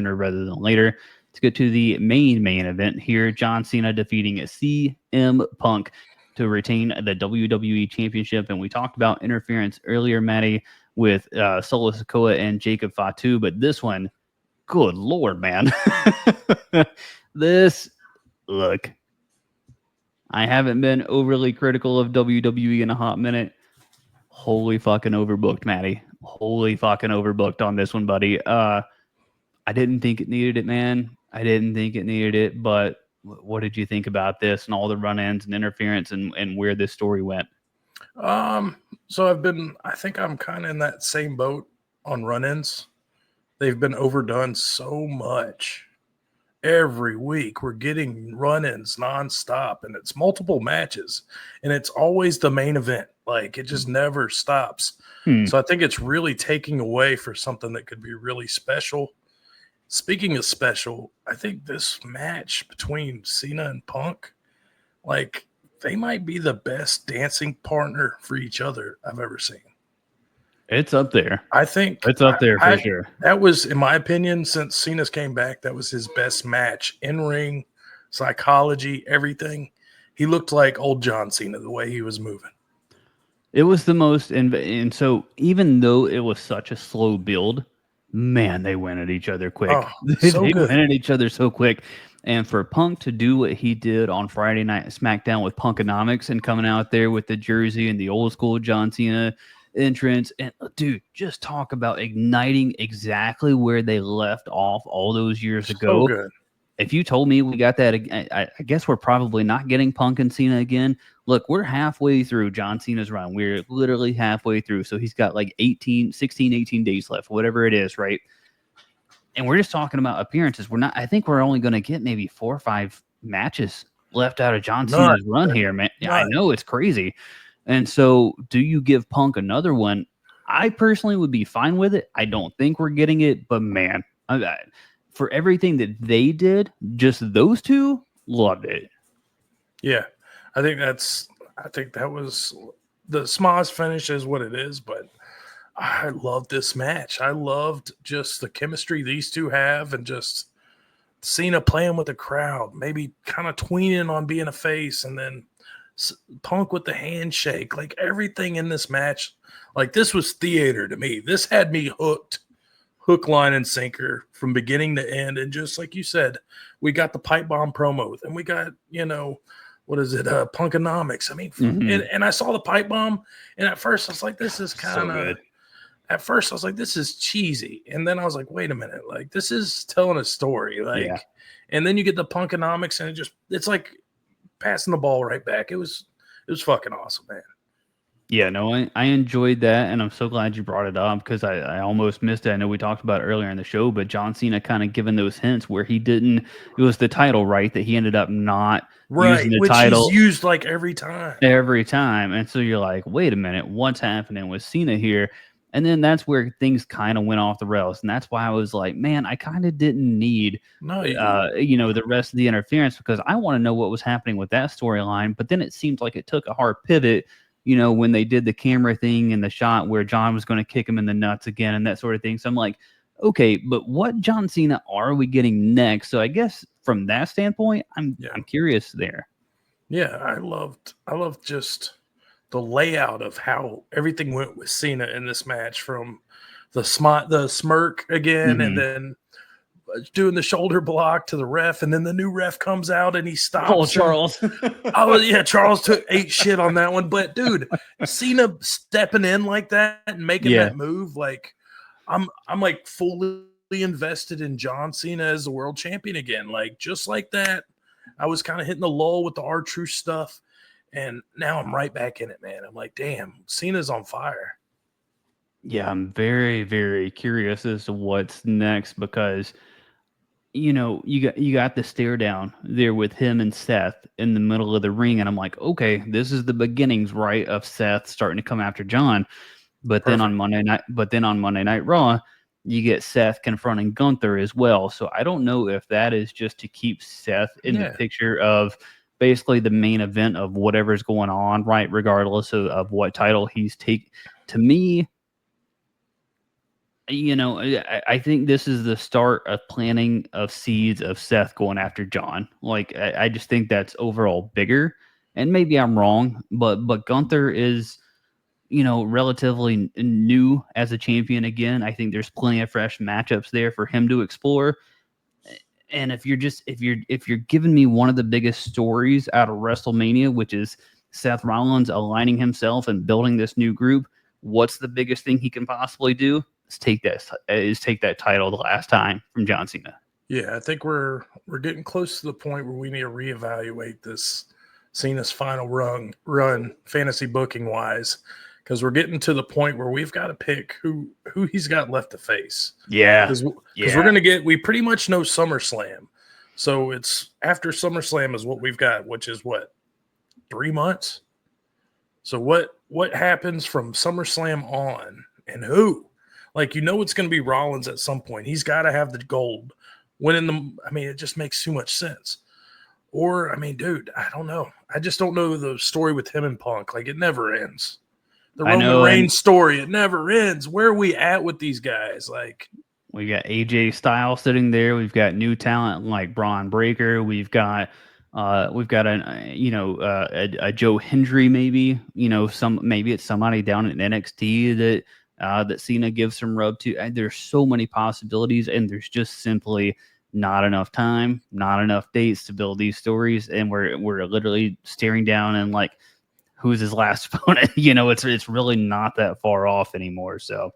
sooner rather than later. Let's get to the main event here. John Cena defeating CM Punk to retain the WWE Championship. And we talked about interference earlier, Maddie, with Solo Sikoa and Jacob Fatu. But this one, good Lord, man. Look, I haven't been overly critical of WWE in a hot minute. Holy fucking overbooked, Maddie. Holy fucking overbooked on this one, buddy. I didn't think it needed it, man. I didn't think it needed it, but what did you think about this and all the run-ins and interference and where this story went? So I think I'm kind of in that same boat on run-ins. They've been overdone so much. Every week we're getting run-ins nonstop, and it's multiple matches, and it's always the main event. Like, it just never stops. So I think it's really taking away for something that could be really special. Speaking of special, I think this match between Cena and Punk, like, they might be the best dancing partner for each other I've ever seen. It's up there. I think it's up there for sure. That was, in my opinion, since Cena's came back, that was his best match. In-ring, psychology, everything. He looked like old John Cena, the way he was moving. It was the most, and so even though it was such a slow build, man, they went at each other quick. Oh, they went at each other so quick. And for Punk to do what he did on Friday Night SmackDown with Punkonomics and coming out there with the jersey and the old school John Cena entrance, and dude, just talk about igniting exactly where they left off all those years ago. So good. If you told me we got that, I guess we're probably not getting Punk and Cena again. Look, we're halfway through John Cena's run. We're literally halfway through. So he's got like 18 days left, whatever it is, right? And we're just talking about appearances. I think we're only going to get maybe 4 or 5 matches left out of John Cena's run here, man. I know, it's crazy. And so do you give Punk another one? I personally would be fine with it. I don't think we're getting it, but man, for everything that they did, just those two, loved it. Yeah, I think that was the Smosh finish is what it is, but I love this match. I loved just the chemistry these two have, and just Cena playing with the crowd, maybe kind of tweening on being a face, and then Punk with the handshake. Like, everything in this match, like, this was theater to me. This had me hooked. Hook, line, and sinker from beginning to end. And just like you said, we got the pipe bomb promo, and we got, Punkonomics. I mean, and I saw the pipe bomb, and at first I was like, this is kind of, at first I was like, this is cheesy. And then I was like, wait a minute, like, this is telling a story. Like, and then you get the Punkonomics, and it's like passing the ball right back. It was fucking awesome, man. Yeah, no, I enjoyed that, and I'm so glad you brought it up because I almost missed it. I know we talked about it earlier in the show, but John Cena kind of given those hints where he didn't. It was the title, right? That he ended up not using the title, which he's used like every time. And so you're like, wait a minute, what's happening with Cena here? And then that's where things kind of went off the rails, and that's why I was like, man, I kind of didn't need, the rest of the interference because I want to know what was happening with that storyline. But then it seemed like it took a hard pivot. When they did the camera thing and the shot where John was going to kick him in the nuts again and that sort of thing. So I'm like, okay, but what John Cena are we getting next? So I guess from that standpoint, I'm curious there. Yeah, I loved just the layout of how everything went with Cena in this match, from the smirk again, and then doing the shoulder block to the ref, and then the new ref comes out and he stops. Oh, Charles. Charles ate shit on that one. But dude, Cena stepping in like that and making that move, like I'm like fully invested in John Cena as the world champion again. Like, just like that, I was kind of hitting the lull with the R-Truth stuff, and now I'm right back in it, man. I'm like, damn, Cena's on fire. Yeah, I'm very, very curious as to what's next because you got the stare down there with him and Seth in the middle of the ring, and I'm like, okay, this is the beginnings, right, of Seth starting to come after John. But then on Monday Night Raw, you get Seth confronting Gunther as well. So I don't know if that is just to keep Seth in the picture of basically the main event of whatever's going on, right, regardless of what title he's taking. To me, I think this is the start of planting of seeds of Seth going after John. Like, I just think that's overall bigger. And maybe I'm wrong, but Gunther is, relatively new as a champion again. I think there's plenty of fresh matchups there for him to explore. And if you're giving me one of the biggest stories out of WrestleMania, which is Seth Rollins aligning himself and building this new group, what's the biggest thing he can possibly do? Take that title the last time from John Cena. Yeah, I think we're getting close to the point where we need to reevaluate this Cena's final run fantasy booking wise, because we're getting to the point where we've got to pick who he's got left to face. Yeah, because we're gonna we pretty much know SummerSlam, so it's after SummerSlam is what we've got, which is what, 3 months. So what happens from SummerSlam on, and who? Like, it's going to be Rollins at some point. He's got to have the gold. It just makes too much sense. Or, dude, I don't know. I just don't know the story with him and Punk. Like, it never ends. The Roman Reigns story, it never ends. Where are we at with these guys? Like, we got AJ Styles sitting there. We've got new talent like Braun Breaker. We've got a Joe Hendry, maybe. Maybe it's somebody down in NXT that Cena gives some rub to. And there's so many possibilities, and there's just simply not enough time, not enough dates to build these stories, and we're literally staring down and like, who's his last opponent? It's really not that far off anymore. So